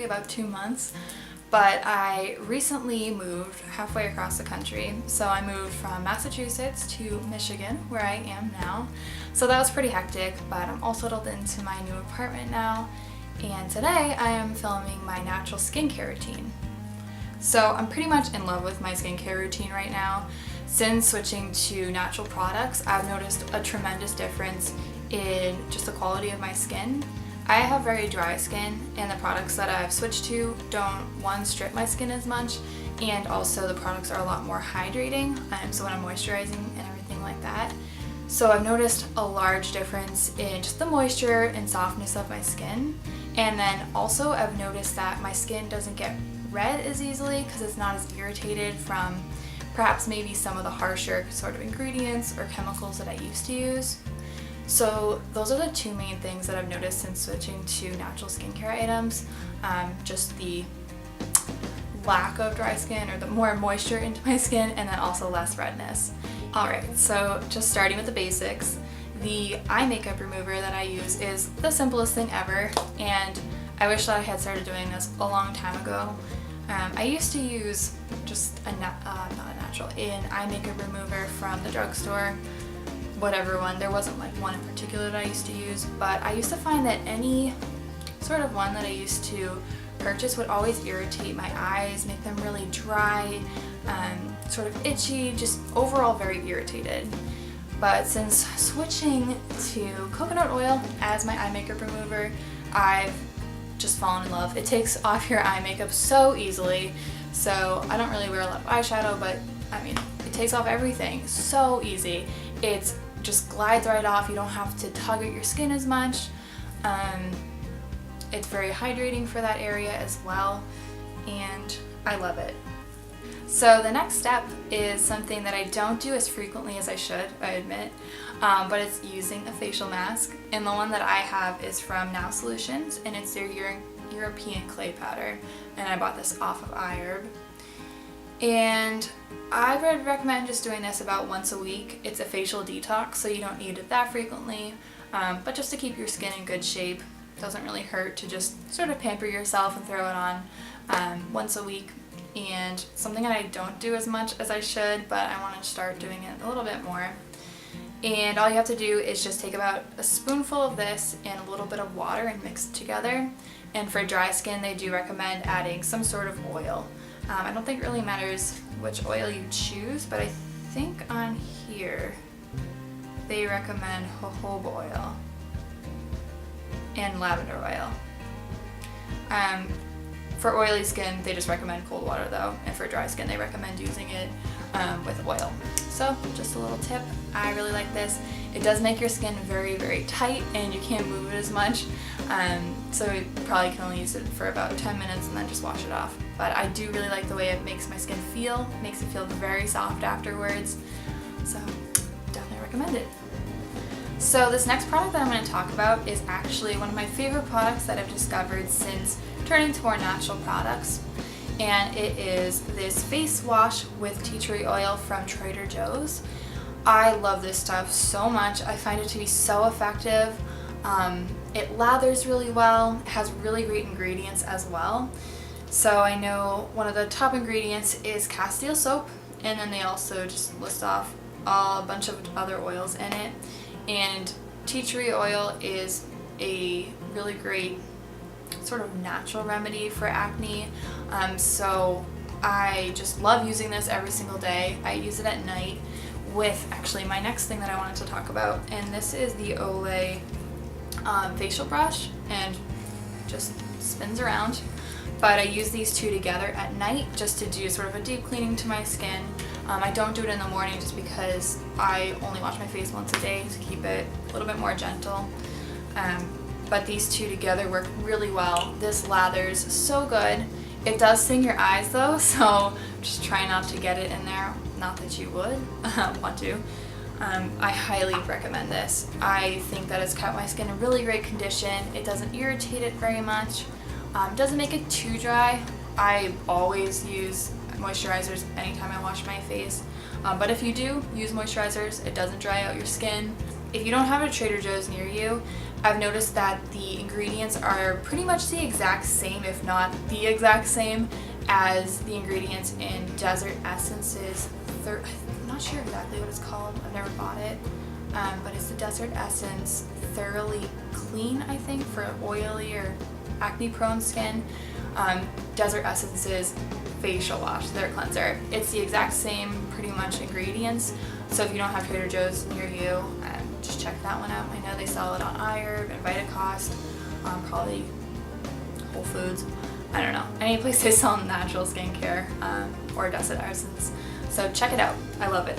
About 2 months, but I recently moved halfway across the country. So I moved from Massachusetts to Michigan, where I am now. So that was pretty hectic, but I'm all settled into my new apartment now. And today I am filming my natural skincare routine. So I'm pretty much in love with my skincare routine right now. Since switching to natural products, I've noticed a tremendous difference in just the quality of my skin. I have very dry skin, and the products that I've switched to don't, one, strip my skin as much, and also the products are a lot more hydrating, so when I'm moisturizing and everything like that. So I've noticed a large difference in just the moisture and softness of my skin, and then also I've noticed that my skin doesn't get red as easily because it's not as irritated from perhaps maybe some of the harsher sort of ingredients or chemicals that I used to use. So those are the two main things that I've noticed since switching to natural skincare items. Just the lack of dry skin, or the more moisture into my skin, and then also less redness. Alright, so just starting with the basics. The eye makeup remover that I use is the simplest thing ever, and I wish that I had started doing this a long time ago. I used to use just an eye makeup remover from the drugstore. Whatever one, there wasn't like one in particular that I used to use, but I used to find that any sort of one that I used to purchase would always irritate my eyes, make them really dry, sort of itchy, just overall very irritated. But since switching to coconut oil as my eye makeup remover, I've just fallen in love. It takes off your eye makeup so easily, so I don't really wear a lot of eyeshadow, but I mean, it takes off everything so easy. It just glides right off. You don't have to tug at your skin as much. It's very hydrating for that area as well, and I love it. So the next step is something that I don't do as frequently as I should, I admit, but it's using a facial mask, and the one that I have is from Now Solutions, and it's their European clay powder, and I bought this off of iHerb. And I would recommend just doing this about once a week. It's a facial detox, so you don't need it that frequently, but just to keep your skin in good shape. Doesn't really hurt to just sort of pamper yourself and throw it on once a week. And something that I don't do as much as I should, but I want to start doing it a little bit more. And all you have to do is just take about a spoonful of this and a little bit of water and mix it together. And for dry skin, they do recommend adding some sort of oil. I don't think it really matters which oil you choose, but I think on here they recommend jojoba oil and lavender oil. For oily skin, they just recommend cold water though, and for dry skin, they recommend using it with oil. So just a little tip, I really like this. It does make your skin very, very tight, and you can't move it as much. So you probably can only use it for about 10 minutes and then just wash it off. But I do really like the way it makes my skin feel. It makes it feel very soft afterwards. So definitely recommend it. So this next product that I'm going to talk about is actually one of my favorite products that I've discovered since turning to more natural products. And it is this face wash with tea tree oil from Trader Joe's. I love this stuff so much. I find it to be so effective. It lathers really well. It has really great ingredients as well. So I know one of the top ingredients is Castile soap, and then they also just list off a bunch of other oils in it. And tea tree oil is a really great sort of natural remedy for acne. So I just love using this every single day. I use it at night with actually my next thing that I wanted to talk about, and this is the Olay facial brush, and just spins around. But I use these two together at night just to do sort of a deep cleaning to my skin. I don't do it in the morning just because I only wash my face once a day to keep it a little bit more gentle. But these two together work really well. This lathers so good. It does sting your eyes though, so just try not to get it in there. Not that you would want to. I highly recommend this. I think that it's kept my skin in really great condition. It doesn't irritate it very much. Doesn't make it too dry. I always use moisturizers anytime I wash my face. But if you do use moisturizers, it doesn't dry out your skin. If you don't have a Trader Joe's near you, I've noticed that the ingredients are pretty much the exact same, if not the exact same, as the ingredients in Desert Essence's I'm not sure exactly what it's called, I've never bought it, but it's the Desert Essence Thoroughly Clean, I think, for oily or acne prone skin. Desert Essence's facial wash, their cleanser. It's the exact same pretty much ingredients, so if you don't have Trader Joe's near you, just check that one out. I know they sell it on iHerb and Vitacost, probably Whole Foods, I don't know, any place they sell natural skincare, or Desert Essence. So check it out, I love it.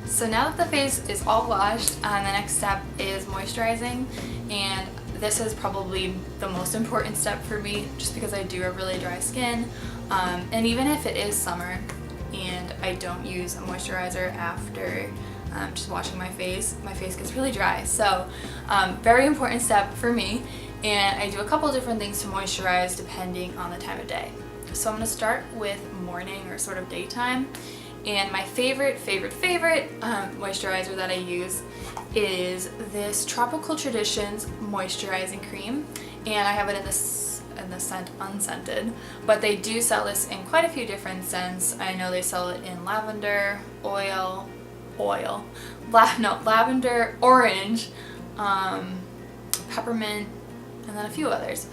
So now that the face is all washed, the next step is moisturizing, and this is probably the most important step for me just because I do have really dry skin, and even if it is summer and I don't use a moisturizer after just washing my face gets really dry. So very important step for me, and I do a couple different things to moisturize depending on the time of day. So I'm going to start with morning or sort of daytime, and my favorite moisturizer that I use is this Tropical Traditions moisturizing cream, and I have it in the scent unscented, but they do sell this in quite a few different scents. I know they sell it in lavender, lavender, orange, peppermint, and then a few others,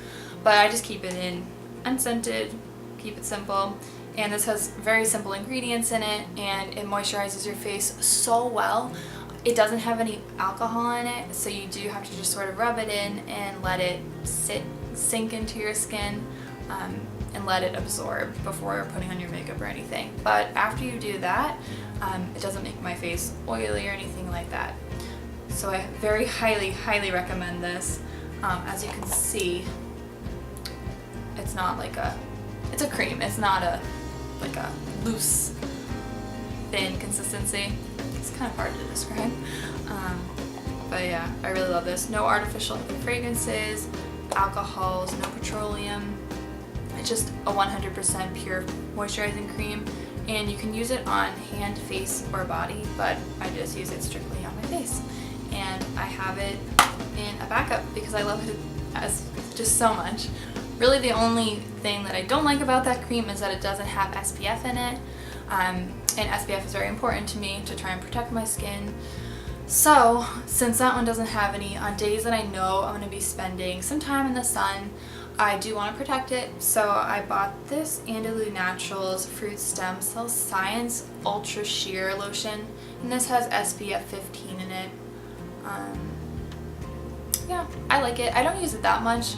but I just keep it in unscented, keep it simple. And this has very simple ingredients in it, and it moisturizes your face so well. It doesn't have any alcohol in it, so you do have to just sort of rub it in and let it sink into your skin, and let it absorb before putting on your makeup or anything. But after you do that, it doesn't make my face oily or anything like that. So I very highly recommend this. As you can see, it's not like it's a cream. It's not like a loose, thin consistency. It's kind of hard to describe. But yeah, I really love this. No artificial fragrances, alcohols, no petroleum. It's just a 100% pure moisturizing cream, and you can use it on hand, face, or body, but I just use it strictly on my face. And I have it in a backup because I love it as just so much. Really the only thing that I don't like about that cream is that it doesn't have SPF in it, and SPF is very important to me to try and protect my skin. So since that one doesn't have any, on days that I know I'm going to be spending some time in the sun, I do want to protect it. So I bought this Andalou Naturals Fruit Stem Cell Science Ultra Sheer Lotion, and this has SPF 15 in it. Yeah, I like it. I don't use it that much.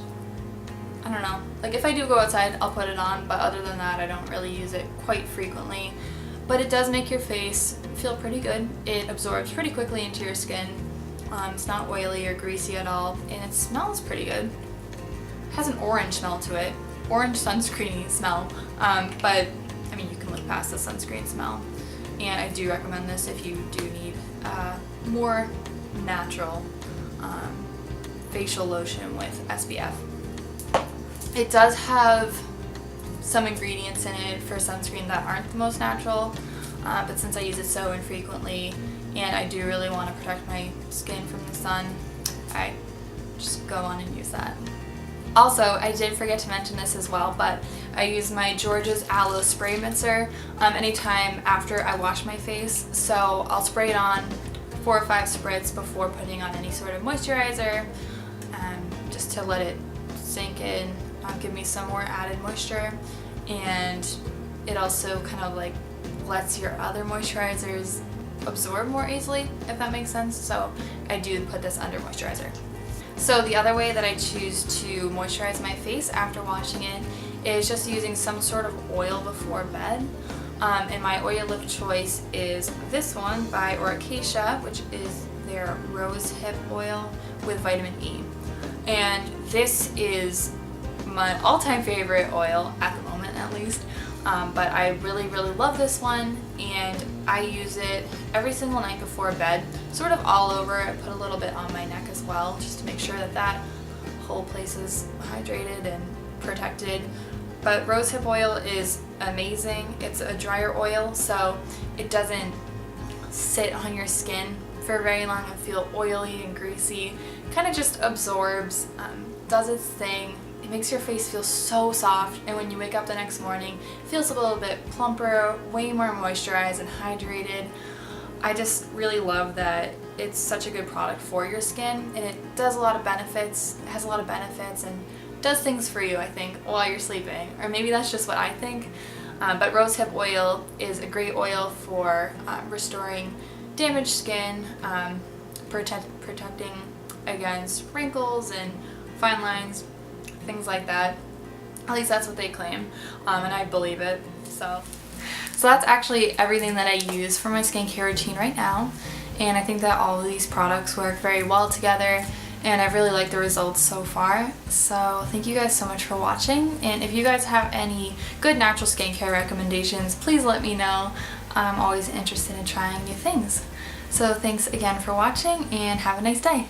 I don't know, like if I do go outside I'll put it on, but other than that I don't really use it quite frequently. But it does make your face feel pretty good. It absorbs pretty quickly into your skin. It's not oily or greasy at all, and it smells pretty good. It has an orange smell to it, orange sunscreeny smell, but I mean you can look past the sunscreen smell. And I do recommend this if you do need more natural facial lotion with SPF. It does have some ingredients in it for sunscreen that aren't the most natural, but since I use it so infrequently and I do really want to protect my skin from the sun, I just go on and use that. Also, I did forget to mention this as well, but I use my George's Aloe Spray Mixer anytime after I wash my face. So I'll spray it on 4 or 5 spritz before putting on any sort of moisturizer, just to let it sink in, give me some more added moisture, and it also kind of like lets your other moisturizers absorb more easily, if that makes sense. So I do put this under moisturizer. So the other way that I choose to moisturize my face after washing it is just using some sort of oil before bed. And my oil of choice is this one by Orcacia, which is their rose hip oil with vitamin E. And this is my all-time favorite oil, at the moment at least. But I really love this one, and I use it every single night before bed, sort of all over. I put a little bit on my neck as well, just to make sure that that whole place is hydrated and protected. But rosehip oil is amazing. It's a drier oil, so it doesn't sit on your skin for very long and feel oily and greasy. kind of just absorbs, does its thing. It makes your face feel so soft, and when you wake up the next morning, it feels a little bit plumper, way more moisturized and hydrated. I just really love that it's such a good product for your skin, and it does a lot of benefits. It has a lot of benefits and does things for you, I think, while you're sleeping. Or maybe that's just what I think. But rosehip oil is a great oil for restoring damaged skin, protecting against wrinkles and fine lines, things like that. At least that's what they claim, and I believe it. So that's actually everything that I use for my skincare routine right now, and I think that all of these products work very well together, and I really like the results so far. So thank you guys so much for watching, and if you guys have any good natural skincare recommendations, please let me know. I'm always interested in trying new things. So thanks again for watching, and have a nice day.